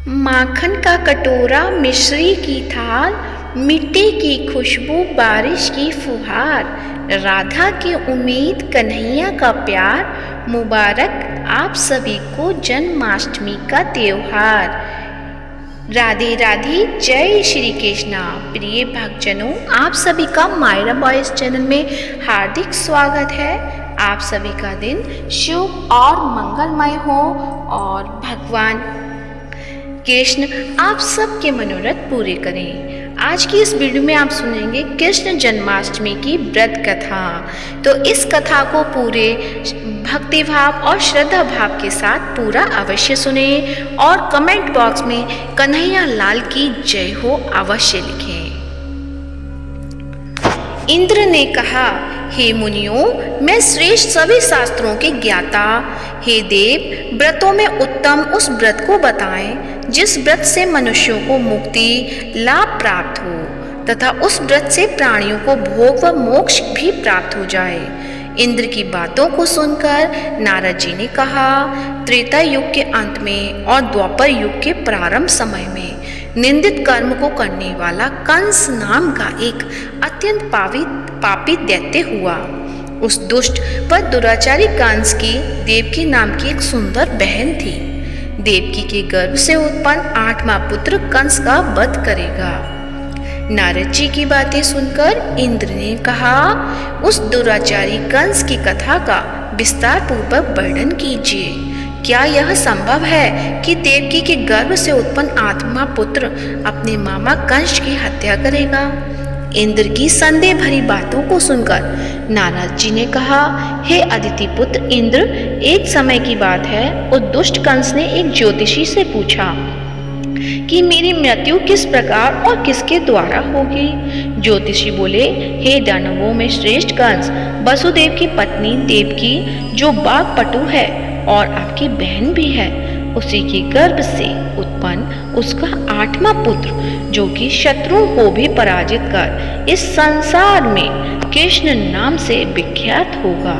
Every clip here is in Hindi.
माखन का कटोरा मिश्री की थाल, मिट्टी की खुशबू बारिश की फुहार, राधा की उम्मीद कन्हैया का प्यार, मुबारक आप सभी को जन्माष्टमी का त्योहार। राधे राधे, जय श्री कृष्णा। प्रिय भक्तजनों, आप सभी का मायरा बॉयज चैनल में हार्दिक स्वागत है। आप सभी का दिन शुभ और मंगलमय हो और भगवान कृष्ण आप सबके मनोरथ पूरे करें। आज की इस वीडियो में आप सुनेंगे कृष्ण जन्माष्टमी की व्रत कथा। तो इस कथा को पूरे भक्ति भाव और श्रद्धा भाव के साथ पूरा अवश्य सुने और कमेंट बॉक्स में कन्हैया लाल की जय हो अवश्य लिखें। इंद्र ने कहा, हे मुनियों, मैं श्रेष्ठ सभी शास्त्रों के ज्ञाता, हे देव, व्रतों में उत्तम उस व्रत को बताएं जिस व्रत से मनुष्यों को मुक्ति लाभ प्राप्त हो तथा उस व्रत से प्राणियों को भोग व मोक्ष भी प्राप्त हो जाए। इंद्र की बातों को सुनकर नारद जी ने कहा, त्रेता युग के अंत में और द्वापर युग के प्रारंभ समय में निंदित कर्म को करने वाला कंस नाम का एक अत्यंत पापी दैत्य हुआ। उस दुष्ट व दुराचारी कंस की देवकी नाम की एक सुंदर बहन थी। देवकी के गर्भ से उत्पन्न 8वां पुत्र कंस का वध करेगा। नारद जी की बातें सुनकर इंद्र ने कहा, उस दुराचारी कंस की कथा का विस्तार पूर्वक वर्णन कीजिए। क्या यह संभव है कि देवकी के गर्भ से उत्पन्न 8वां पुत्र अपने मामा कंस की हत्या करेगा? इंद्र की संदेह भरी बातों को सुनकर नारद जी ने कहा, हे अदिति पुत्र इंद्र, एक समय की बात है, उस दुष्ट कंस ने एक ज्योतिषी से पूछा कि मेरी मृत्यु किस प्रकार और किसके द्वारा होगी। ज्योतिषी बोले, हे दानवों में श्रेष्ठ कंस, वसुदेव की पत्नी देवकी जो बाघपटु है और आपकी बहन भी है, उसी के गर्भ से उत्पन्न उसका 8वां पुत्र जो कि शत्रुओं को भी पराजित कर इस संसार में कृष्ण नाम से विख्यात होगा,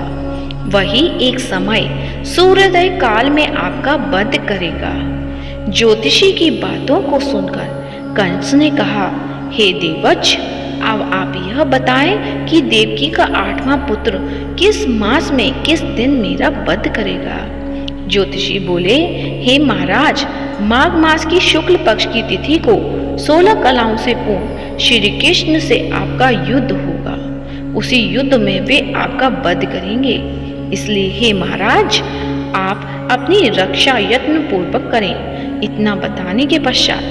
वही एक समय सूर्योदय काल में आपका वध करेगा। ज्योतिषी की बातों को सुनकर कंस ने कहा, हे देवच, अब आप यह बताएं कि देवकी का 8वां पुत्र किस मास में किस दिन मेरा वध करेगा। ज्योतिषी बोले, हे महाराज, माघ मास की शुक्ल पक्ष की तिथि को 16 कलाओं से पूर्ण श्री कृष्ण से आपका युद्ध होगा। उसी युद्ध में वे आपका वध करेंगे। इसलिए हे महाराज, आप अपनी रक्षा यत्न पूर्वक करें। इतना बताने के पश्चात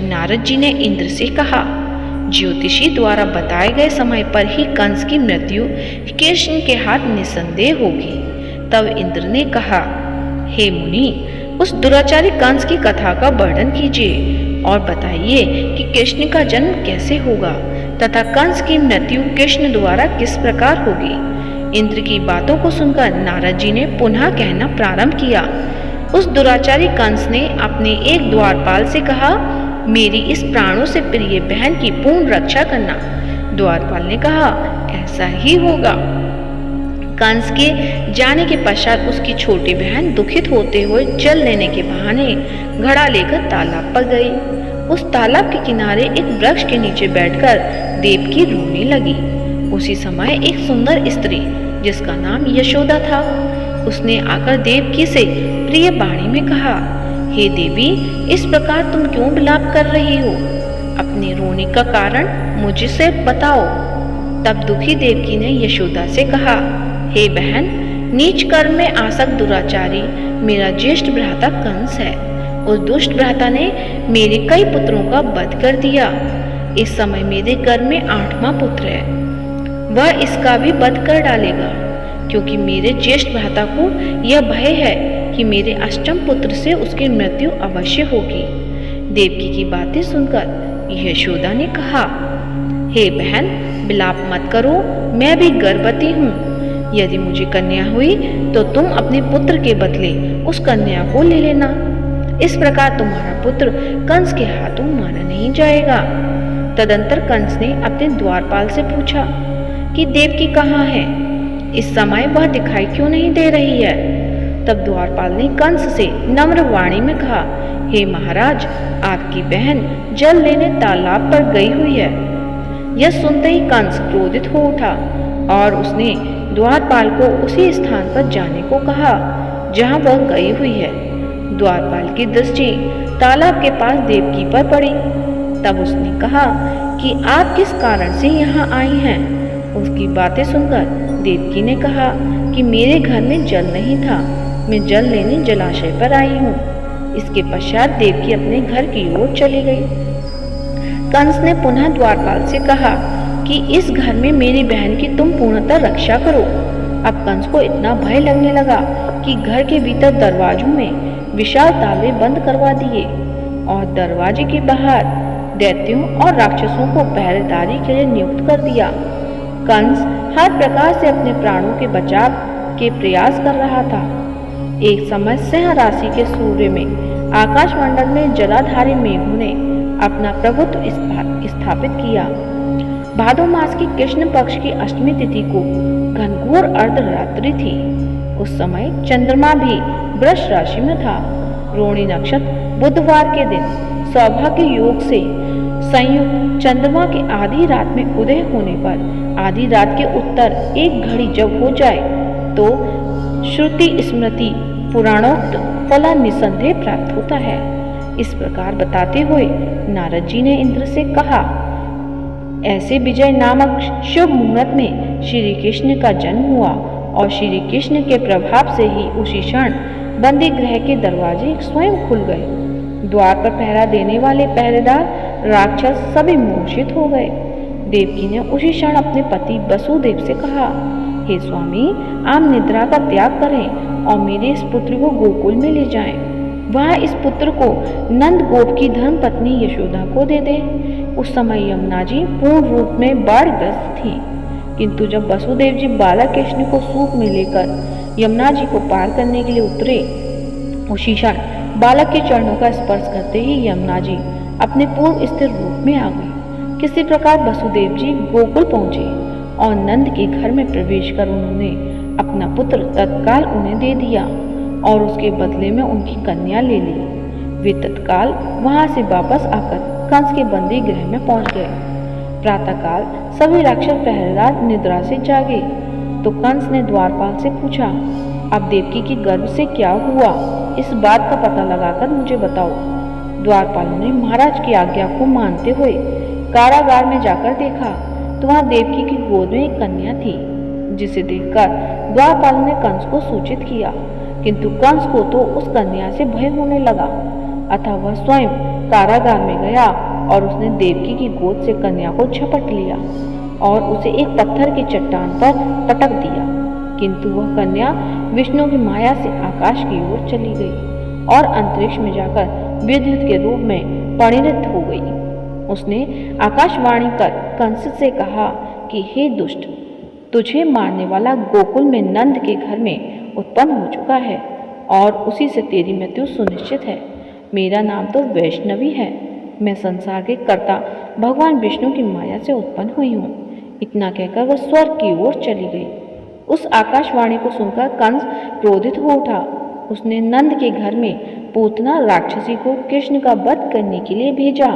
नारद जी ने इंद्र से कहा, ज्योतिषी द्वारा बताए गए समय पर ही कंस की मृत्यु कृष्ण के हाथ निसंदेह होगी। तब इंद्र ने कहा, हे मुनि, उस दुराचारी कंस की कथा का वर्णन कीजिए और बताइए कि कृष्ण का जन्म कैसे होगा तथा कंस की मृत्यु कृष्ण द्वारा किस प्रकार होगी। इंद्र की बातों को सुनकर नारद जी ने पुनः कहना प्रारंभ किया। उस दुराचारी कंस ने अपने एक द्वारपाल से कहा, मेरी इस प्राणों से प्रिय बहन की पूर्ण रक्षा करना। द्वारपाल ने कहा, ऐसा ही होगा। कंस के जाने के पश्चात उसकी छोटी बहन दुखित होते हुए जल लेने के बहाने घड़ा लेकर तालाब पर गई। उस तालाब के किनारे एक वृक्ष के नीचे बैठकर देवकी रोने लगी। उसी समय एक सुंदर स्त्री जिसका नाम यशोदा था, उसने आकर देवकी से प्रिय वाणी में कहा, हे देवी, इस प्रकार तुम क्यों विलाप कर रही हो? अपने रोने का कारण मुझसे बताओ। तब दुखी देवकी ने यशोदा से कहा, हे बहन, नीच कर्म में आसक्त दुराचारी मेरा ज्येष्ठ भ्राता कंस है। उस दुष्ट भ्राता ने मेरे कई पुत्रों का वध कर दिया। इस समय मेरे गर्भ में 8वां पुत्र है। वह इसका भी वध कर डालेगा, क्योंकि मेरे ज्येष्ठ भ्राता को यह भय है कि मेरे अष्टम पुत्र से उसकी मृत्यु अवश्य होगी। देवकी की बातें सुनकर यशोदा ने कहा, हे बहन, विलाप मत करो, मैं भी गर्भवती हूँ। यदि मुझे कन्या हुई तो तुम अपने पुत्र के बदले उस कन्या को ले लेना। इस प्रकार तुम्हारा पुत्र कंस के हाथों मारा नहीं जाएगा। तदंतर कंस ने अपने द्वारपाल से पूछा कि देवकी कहाँ है? इस समय वह दिखाई क्यों नहीं दे रही है? तब द्वारपाल ने कंस से नम्र वाणी में कहा, हे महाराज, आपकी बहन जल लेने तालाब पर गई हुई है। यह सुनते ही कंस क्रोधित हो उठा और उसने द्वारपाल को उसी स्थान पर जाने को कहा जहां वह गई हुई है। द्वारपाल की दृष्टि तालाब के पास देवकी पर पड़ी। तब उसने कहा कि आप किस कारण से यहाँ आई हैं? उसकी बातें सुनकर देवकी ने कहा कि मेरे घर में जल नहीं था, मैं जल लेने जलाशय पर आई हूँ। इसके पश्चात देवकी अपने घर की ओर चली गई। कंस ने पुनः द्वारपाल से कहा कि इस घर में मेरी बहन की तुम पूर्णतः रक्षा करो। अब कंस को इतना भय लगने लगा कि घर के भीतर दरवाजों में विशाल ताले बंद करवा दिए और दरवाजे के बाहर दैत्यों और राक्षसों को पहरेदारी के लिए नियुक्त कर दिया। कंस हर प्रकार से अपने प्राणों के बचाव के प्रयास कर रहा था। एक समय सिंह राशि के सूर्य में आकाशमंडल में जलाधारी मेघों ने अपना प्रभुत्व स्थापित किया। भादो मास की कृष्ण पक्ष की अष्टमी तिथि को घनघोर अर्धरात्रि थी। उस समय चंद्रमा भी वृष राशि में था। रोहिणी नक्षत्र बुधवार के दिन सौभाग्य योग से संयुक्त चंद्रमा के आधी रात में उदय होने पर आधी रात के उत्तर एक घड़ी जब हो जाए तो श्रुति स्मृति पुराणोक्त फल निसंदेह प्राप्त होता है। इस प्रकार बताते हुए नारद जी ने इंद्र से कहा, ऐसे विजय नामक शुभ मुहूर्त में श्री कृष्ण का जन्म हुआ और श्री कृष्ण के प्रभाव से ही उसी क्षण बंदी गृह के दरवाजे स्वयं खुल गए। द्वार पर पहरा देने वाले पहरेदार राक्षस सभी मूर्छित हो गए। देवकी ने उसी क्षण अपने पति वसुदेव से कहा, हे स्वामी, आप निद्रा का त्याग करें और मेरे इस पुत्र को गोकुल में ले जाएं। वह इस पुत्र को नंद गोप की धर्म पत्नी यशोदा को दे दे। उस समय यमुना जी पूर्ण रूप में बाढ़ग्रस्त थी, किंतु जब वसुदेव जी बालक कृष्ण को सूप में लेकर यमुना जी को पार करने के लिए उतरे, उसी क्षण बालक के चरणों का स्पर्श करते ही यमुना जी अपने पूर्व स्थिर रूप में आ गई। किसी प्रकार वसुदेव जी गोकुल पहुंचे और नंद के घर में प्रवेश कर उन्होंने अपना पुत्र तत्काल उन्हें दे दिया और उसके बदले में उनकी कन्या ले ली। वे तत्काल वहां से वापस आकर कंस के बंदी गृह में पहुंच गए। प्रातःकाल सभी राक्षस पहरेदार निद्रा से जागे तो कंस ने द्वारपाल से पूछा, अब देवकी की गर्भ से क्या हुआ? इस बात का पता लगाकर मुझे बताओ। द्वारपाल ने महाराज की आज्ञा को मानते हुए कारागार में जाकर देखा तो वहां देवकी की गोद में एक कन्या थी, जिसे देखकर द्वारपाल ने कंस को सूचित किया, किंतु कंस को तो उस कन्या से भय होने लगा। अतः वह स्वयं कारागार में गया और उसने देवकी की गोद से कन्या को झपट लिया और उसे एक पत्थर की चट्टान पर पटक दिया, किंतु वह कन्या विष्णु की माया से आकाश की ओर चली गई और अंतरिक्ष में जाकर विद्युत के रूप में परिणत हो गई। उसने आकाशवाणी कर कंस से कहा कि हे दुष्ट, तुझे मारने वाला गोकुल में नंद के घर में उत्पन्न हो चुका है और उसी से तेरी मृत्यु सुनिश्चित है। मेरा नाम तो वैष्णवी है। मैं संसार के कर्ता भगवान विष्णु की माया से उत्पन्न हुई हूँ। इतना कहकर वह स्वर्ग की ओर चली गई। उस आकाशवाणी को सुनकर कंस क्रोधित हो उठा। उसने नंद के घर में पूतना राक्षसी को कृष्ण का वध करने के लिए भेजा,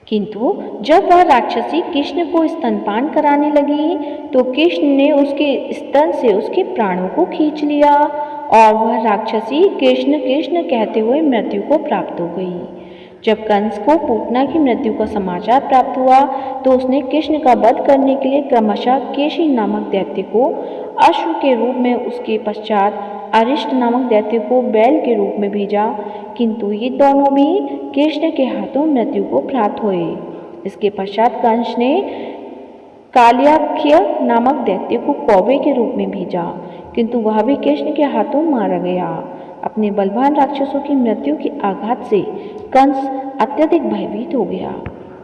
किंतु जब वह राक्षसी कृष्ण को स्तनपान कराने लगी तो कृष्ण ने उसके स्तन से उसके प्राणों को खींच लिया और वह राक्षसी कृष्ण कृष्ण कहते हुए मृत्यु को प्राप्त हो गई। जब कंस को पूतना की मृत्यु का समाचार प्राप्त हुआ तो उसने कृष्ण का वध करने के लिए क्रमशः केशी नामक दैत्य को अश्व के रूप में, उसके पश्चात अरिष्ट नामक दैत्य को बैल के रूप में भेजा, किंतु ये दोनों भी कृष्ण के हाथों मृत्यु को प्राप्त हुए। इसके पश्चात कंस ने काल्याख्य नामक दैत्य को कौवे के रूप में भेजा, किंतु वह भी कृष्ण के हाथों मारा गया। अपने बलवान राक्षसों की मृत्यु के आघात से कंस अत्यधिक भयभीत हो गया।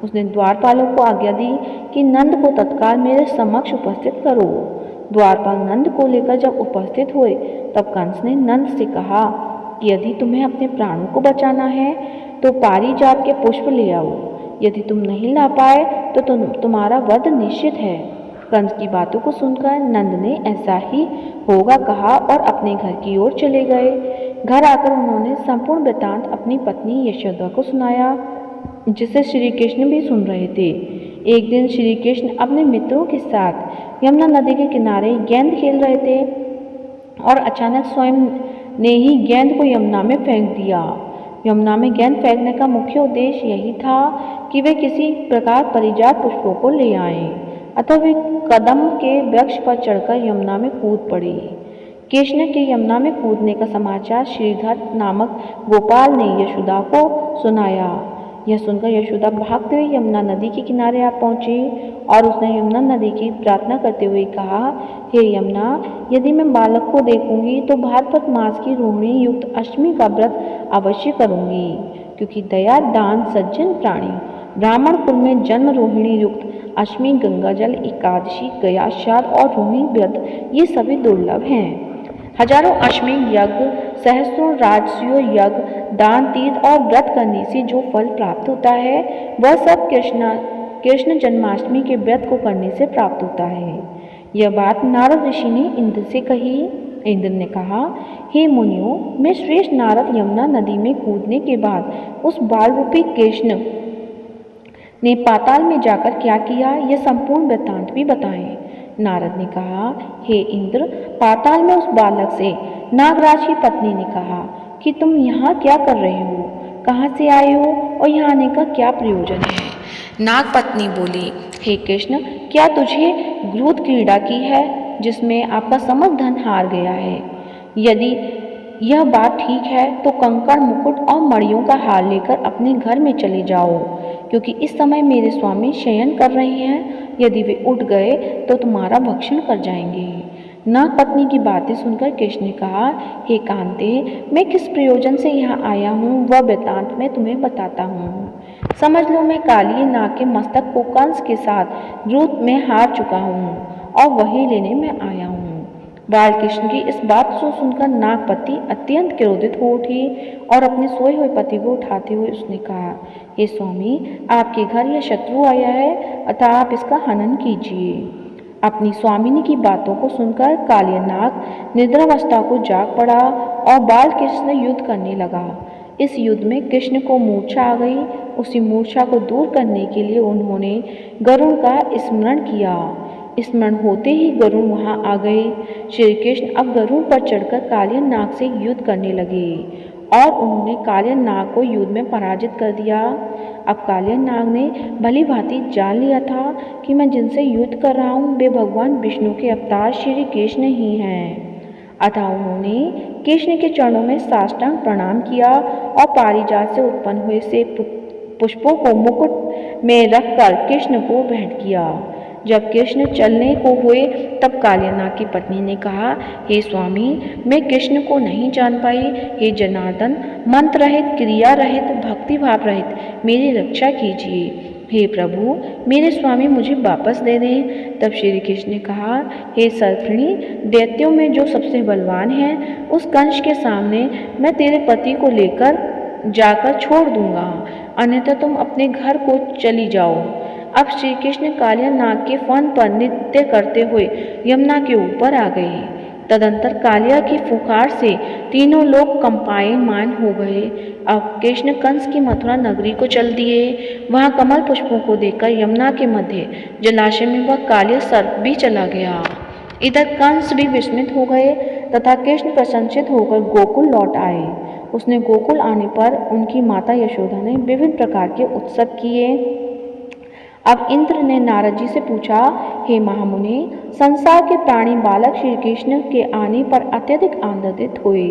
उसने द्वारपालों को आज्ञा दी कि नंद को तत्काल मेरे समक्ष उपस्थित करो। द्वारपाल नंद को लेकर जब उपस्थित हुए तब कंस ने नंद से कहा कि यदि तुम्हें अपने प्राणों को बचाना है तो पारिजात के पुष्प ले आओ। यदि तुम नहीं ला पाए तो तुम्हारा वध निश्चित है। कंस की बातों को सुनकर नंद ने ऐसा ही होगा कहा और अपने घर की ओर चले गए। घर आकर उन्होंने संपूर्ण वृत्तांत अपनी पत्नी यशोदा को सुनाया, जिसे श्री कृष्ण भी सुन रहे थे। एक दिन श्री कृष्ण अपने मित्रों के साथ यमुना नदी के किनारे गेंद खेल रहे थे और अचानक स्वयं ने ही गेंद को यमुना में फेंक दिया। यमुना में गेंद फेंकने का मुख्य उद्देश्य यही था कि वे किसी प्रकार परिजात पुष्पों को ले आएं। अतः वे कदम के वृक्ष पर चढ़कर यमुना में कूद पड़े। कृष्ण के यमुना में कूदने का समाचार श्रीधर नामक गोपाल ने यशोदा को सुनाया। यह सुनकर यशोदा भागते हुए यमुना नदी के किनारे आ पहुंची और उसने यमुना नदी की प्रार्थना करते हुए कहा, हे यमुना, यदि मैं बालक को देखूंगी तो भाद्रपद मास की रोहिणी युक्त अष्टमी का व्रत अवश्य करूंगी, क्योंकि दया, दान, सज्जन प्राणी, ब्राह्मण कुल में जन्म, रोहिणी युक्त अष्टमी, गंगाजल, एकादशी, गया, श्राद्ध और रोहिणी व्रत ये सभी दुर्लभ हैं। हजारों अश्वमेध यज्ञ, सहस्रों राजसूय यज्ञ, दान, तीर्थ और व्रत करने से जो फल प्राप्त होता है वह सब कृष्ण जन्माष्टमी के व्रत को करने से प्राप्त होता है। यह बात नारद ऋषि ने इंद्र से कही। इंद्र ने कहा, हे मुनियों, मैं श्रेष्ठ नारद यमुना नदी में कूदने के बाद उस बाल रूपी कृष्ण ने पाताल में जाकर क्या किया, यह संपूर्ण वृत्तांत भी बताएं। नारद ने कहा, हे इंद्र, पाताल में उस बालक से नागराज की पत्नी ने कहा कि तुम यहाँ क्या कर रहे हो, कहाँ से आए हो और यहाँ आने का क्या प्रयोजन है। नाग पत्नी बोली, हे कृष्ण, क्या तुझे ग्रूद क्रीड़ा की है जिसमें आपका समस्त धन हार गया है? यदि यह बात ठीक है तो कंकड़, मुकुट और मणियों का हार लेकर अपने घर में चले जाओ, क्योंकि इस समय मेरे स्वामी शयन कर रहे हैं। यदि वे उठ गए तो तुम्हारा भक्षण कर जाएंगे। नाग पत्नी की बातें सुनकर कृष्ण ने कहा, हे कांते, मैं किस प्रयोजन से यहाँ आया हूँ वह वृत्तांत मैं तुम्हें बताता हूँ। समझ लो, मैं काली नाग के मस्तक को कंस के साथ द्रुत में हार चुका हूँ और वही लेने में आया हूँ। बालकृष्ण की इस बात को सुनकर नागपति अत्यंत क्रोधित हो उठी और अपने सोए हुए पति को उठाते हुए उसने कहा, हे स्वामी, आपके घर यह शत्रु आया है, अतः आप इसका हनन कीजिए। अपनी स्वामिनी की बातों को सुनकर कालिया नाग निद्रावस्था को जाग पड़ा और बालकृष्ण युद्ध करने लगा। इस युद्ध में कृष्ण को मूर्छा आ गई। उसी मूर्छा को दूर करने के लिए उन्होंने गरुड़ का स्मरण किया। स्मरण होते ही गरुड़ वहां आ गए। श्री कृष्ण अब गरुड़ पर चढ़कर कालिया नाग से युद्ध करने लगे और उन्होंने कालिया नाग को युद्ध में पराजित कर दिया। अब कालिया नाग ने भली भांति जान लिया था कि मैं जिनसे युद्ध कर रहा हूँ वे भगवान विष्णु के अवतार श्री कृष्ण ही हैं। अतः उन्होंने कृष्ण के चरणों में साष्टांग प्रणाम किया और पारिजात से उत्पन्न हुए से पुष्पों को मुकुट में रखकर कृष्ण को भेंट किया। जब कृष्ण चलने को हुए तब कालिया नाग की पत्नी ने कहा, हे स्वामी, मैं कृष्ण को नहीं जान पाई। हे जनार्दन, मंत्र रहित, क्रिया रहित, भक्ति भाव रहित मेरी रक्षा कीजिए। हे प्रभु, मेरे स्वामी मुझे वापस दे दें। तब श्री कृष्ण ने कहा, हे सर्पिणी, दैत्यों में जो सबसे बलवान है उस कंस के सामने मैं तेरे पति को लेकर जाकर छोड़ दूंगा, अन्यथा तुम अपने घर को चली जाओ। अब श्री कृष्ण कालिया नाग के फन पर नृत्य करते हुए यमुना के ऊपर आ गए। तदंतर कालिया की फुकार से तीनों लोग कंपायमान हो गए। अब कृष्ण कंस की मथुरा नगरी को चल दिए। वहां कमल पुष्पों को देखकर यमुना के मध्य जलाशय में वह कालिया सर्प भी चला गया। इधर कंस भी विस्मित हो गए तथा कृष्ण प्रशंसित होकर गोकुल लौट आए। उसने गोकुल आने पर उनकी माता यशोदा ने विभिन्न प्रकार के उत्सव किए। अब इंद्र ने नारद जी से पूछा, हे महामुनि, संसार के प्राणी बालक श्री कृष्ण के आने पर अत्यधिक आनंदित हुए।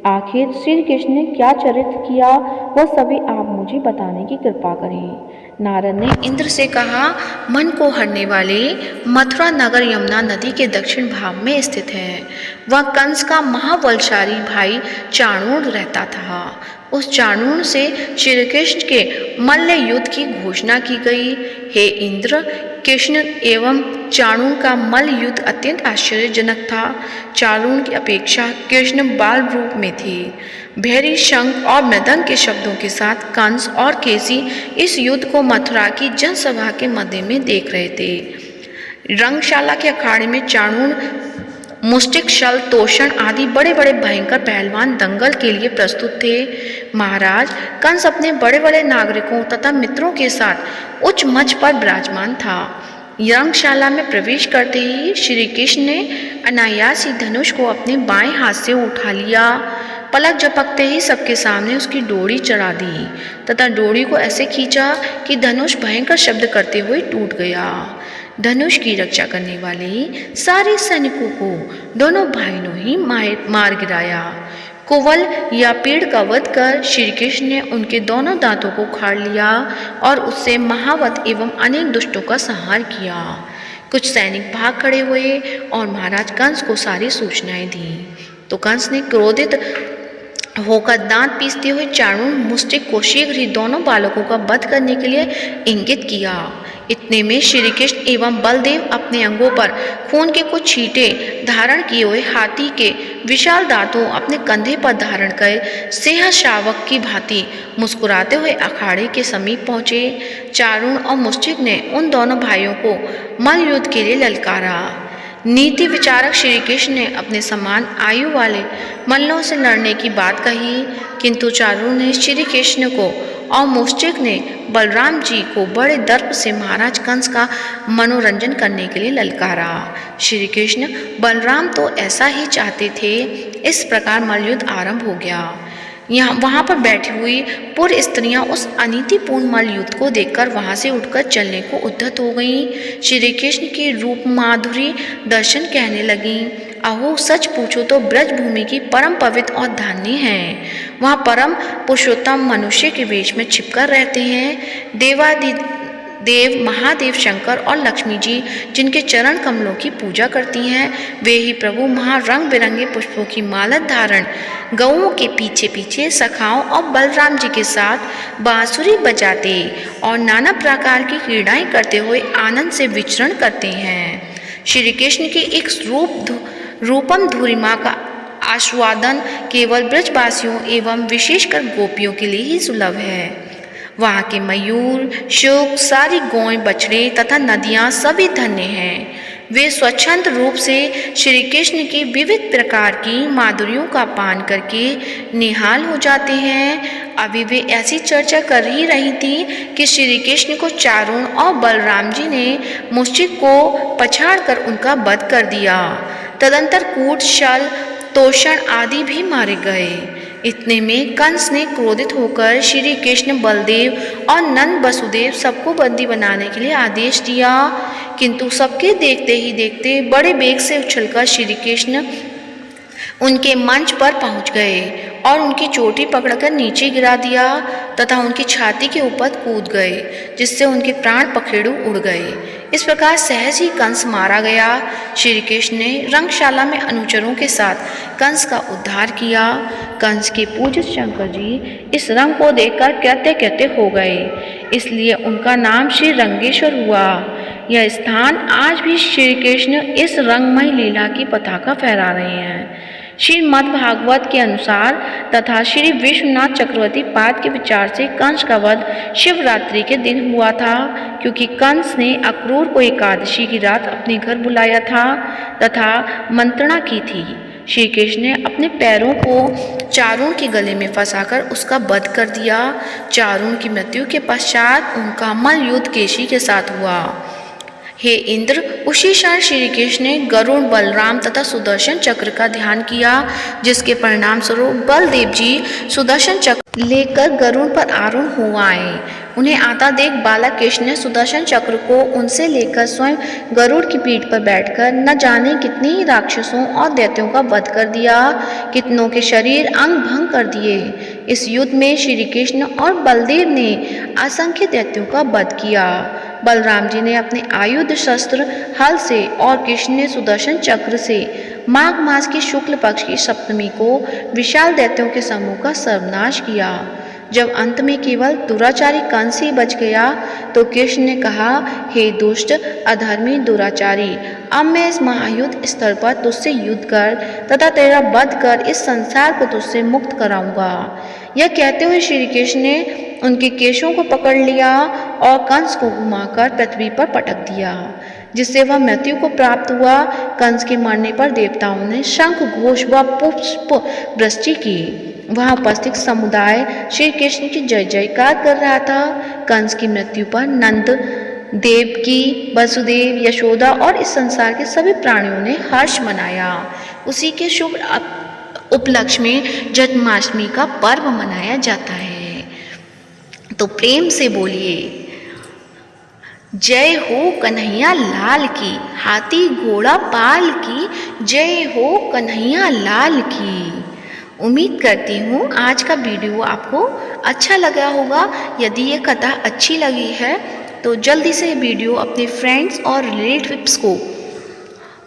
आखिर श्री कृष्ण ने क्या चरित्र किया वह सभी आप मुझे बताने की कृपा करें। नारद ने इंद्र से कहा, मन को हरने वाले मथुरा नगर यमुना नदी के दक्षिण भाग में स्थित है। वह कंस का महाबलशाली भाई चाणूर रहता था। उस चाणूर से श्री कृष्ण के मल्ल युद्ध की घोषणा की गई। हे इंद्र, कृष्ण एवं चाणूर का मल्ल युद्ध अत्यंत आश्चर्यजनक था। चाणूर की अपेक्षा कृष्ण बाल रूप में थे। भैरी शंख और मृदंग के शब्दों के साथ कंस और केसी इस युद्ध को मथुरा की जनसभा के मध्य में देख रहे थे। रंगशाला के अखाड़े में चाणूर, मुष्टिक, शल, तोषण आदि बड़े बड़े भयंकर पहलवान दंगल के लिए प्रस्तुत थे। महाराज कंस अपने बड़े बड़े नागरिकों तथा मित्रों के साथ उच्च मंच पर विराजमान था। रंगशाला में प्रवेश करते ही श्री कृष्ण ने अनायास ही धनुष को अपने बाएं हाथ से उठा लिया। पलक झपकते ही सबके सामने उसकी डोरी चढ़ा दी तथा डोरी को ऐसे खींचा कि धनुष भयंकर शब्द करते हुए टूट गया। धनुष की रक्षा करने वाले सारे सैनिकों को दोनों भाइयों ही मार गिराया। कुवल या पेड़ का वध कर श्री कृष्ण ने उनके दोनों दांतों को उखाड़ लिया और उससे महावत एवं अनेक दुष्टों का संहार किया। कुछ सैनिक भाग खड़े हुए और महाराज कंस को सारी सूचनाएं दी तो कंस ने क्रोधित होकर दांत पीसते हुए चाणूर, मुष्टिक को शीघ्र ही दोनों बालकों का वध करने के लिए इंगित किया। इतने में श्री कृष्ण एवं बलदेव अपने अंगों पर खून के कुछ छींटे धारण किए हुए हाथी के विशाल दांतों अपने कंधे पर धारण कर सिंह शावक की भांति मुस्कुराते हुए अखाड़े के समीप पहुंचे। चाणूर और मुष्टिक ने उन दोनों भाइयों को मल्ल युद्ध के लिए ललकारा। नीति विचारक श्री कृष्ण ने अपने समान आयु वाले मल्लों से लड़ने की बात कही, किंतु चाणूर ने श्री कृष्ण को और मुष्टिक ने बलराम जी को बड़े दर्प से महाराज कंस का मनोरंजन करने के लिए ललकारा। श्री कृष्ण बलराम तो ऐसा ही चाहते थे। इस प्रकार मल्लयुद्ध आरंभ हो गया। वहाँ पर बैठी हुई पूर्व स्त्रियां उस अनीतिपूर्ण मल्लयुद्ध को देखकर वहाँ से उठकर चलने को उद्यत हो गईं। श्री कृष्ण की रूप माधुरी दर्शन कहने लगीं, अहो सच पूछो तो ब्रज भूमि की परम पवित्र और धन्य है। वहाँ परम पुरुषोत्तम मनुष्य के वेश में छिपकर रहते हैं। देव महादेव शंकर और लक्ष्मी जी जिनके चरण कमलों की पूजा करती हैं, वे ही प्रभु वहाँ रंग बिरंगे पुष्पों की माला धारण गौओं के पीछे पीछे सखाओं और बलराम जी के साथ बांसुरी बजाते और नाना प्रकार की क्रीड़ाएं करते हुए आनंद से विचरण करते हैं। श्री कृष्ण की एक रूपम धुरिमा का आस्वादन केवल ब्रजवासियों एवं विशेषकर गोपियों के लिए ही सुलभ है। वहाँ के मयूर, शुक, सारी गौएं, बछड़े तथा नदियाँ सभी धन्य हैं। वे स्वच्छंद रूप से श्री कृष्ण की विविध प्रकार की माधुर्यों का पान करके निहाल हो जाते हैं। अभी वे ऐसी चर्चा कर ही रही थी कि श्री कृष्ण को चाणूर और बलराम जी ने मुष्टिक को पछाड़कर उनका वध कर दिया। तदंतर कूट, शल, तोषण आदि भी मारे गए। इतने में कंस ने क्रोधित होकर श्री कृष्ण, बलदेव और नंद वसुदेव सबको बंदी बनाने के लिए आदेश दिया, किंतु सबके देखते ही देखते बड़े वेग से उछलकर श्री कृष्ण उनके मंच पर पहुंच गए और उनकी चोटी पकड़कर नीचे गिरा दिया तथा उनकी छाती के ऊपर कूद गए, जिससे उनके प्राण पखेरु उड़ गए। इस प्रकार सहज ही कंस मारा गया। श्री कृष्ण ने रंगशाला में अनुचरों के साथ कंस का उद्धार किया। कंस के पूजित शंकर जी इस रंग को देखकर कहते कहते हो गए, इसलिए उनका नाम श्री रंगेश्वर हुआ। यह स्थान आज भी श्री कृष्ण इस रंगमय लीला की पताका फहरा रहे हैं। श्रीमद् भागवत के अनुसार तथा श्री विश्वनाथ चक्रवर्ती पाद के विचार से कंस का वध शिवरात्रि के दिन हुआ था, क्योंकि कंस ने अक्रूर को एकादशी की रात अपने घर बुलाया था तथा मंत्रणा की थी। श्री कृष्ण ने अपने पैरों को चाणूर के गले में फंसाकर उसका वध कर दिया। चाणूर की मृत्यु के पश्चात उनका मल्लयुद्ध केशी के साथ हुआ। हे इंद्र, उसी क्षण श्री कृष्ण ने गरुड़, बलराम तथा सुदर्शन चक्र का ध्यान किया, जिसके परिणाम स्वरूप बलदेव जी सुदर्शन चक्र लेकर गरुड़ पर आरूढ़ हो आए। उन्हें आता देख बालक कृष्ण ने सुदर्शन चक्र को उनसे लेकर स्वयं गरुड़ की पीठ पर बैठकर न जाने कितने ही राक्षसों और दैत्यों का वध कर दिया, कितनों के शरीर अंग भंग कर दिए। इस युद्ध में श्री कृष्ण और बलदेव ने असंख्य दैत्यों का वध किया। बलराम जी ने अपने आयुध शस्त्र हल से और कृष्ण ने सुदर्शन चक्र से माघ मास की शुक्ल पक्ष की सप्तमी को विशाल दैत्यों के समूह का सर्वनाश किया। जब अंत में केवल दुराचारी कंस ही बच गया तो कृष्ण ने कहा, हे दुष्ट अधर्मी दुराचारी, अब मैं इस महायुद्ध स्थल पर तुझसे युद्ध कर तथा तेरा वध कर इस संसार को तुझसे मुक्त कराऊंगा। यह कहते हुए श्री कृष्ण ने उनके केशों को पकड़ लिया और कंस को घुमाकर पृथ्वी पर पटक दिया। जिससे वह मृत्यु को प्राप्त हुआ। कंस के मरने पर देवताओं ने शंख घोष व पुष्प वृष्टि की। वहां उपस्थित समुदाय श्री कृष्ण की जय जयकार कर रहा था। कंस की मृत्यु पर नंद, देवकी, वसुदेव, यशोदा और इस संसार के सभी प्राणियों ने हर्ष मनाया। उसी के शुभ उपलक्ष्य में जन्माष्टमी का पर्व मनाया जाता है। तो प्रेम से बोलिए जय हो कन्हैया लाल की, हाथी घोड़ा पाल की, जय हो कन्हैया लाल की। उम्मीद करती हूँ आज का वीडियो आपको अच्छा लगा होगा। यदि ये कथा अच्छी लगी है तो जल्दी से वीडियो अपने फ्रेंड्स और रिलेटिव्स को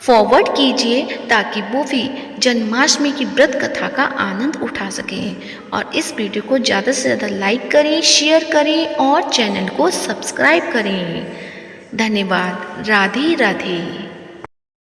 फॉरवर्ड कीजिए ताकि वो भी जन्माष्टमी की व्रत कथा का आनंद उठा सकें। और इस वीडियो को ज़्यादा से ज़्यादा लाइक करें, शेयर करें और चैनल को सब्सक्राइब करें। धन्यवाद। राधे राधे।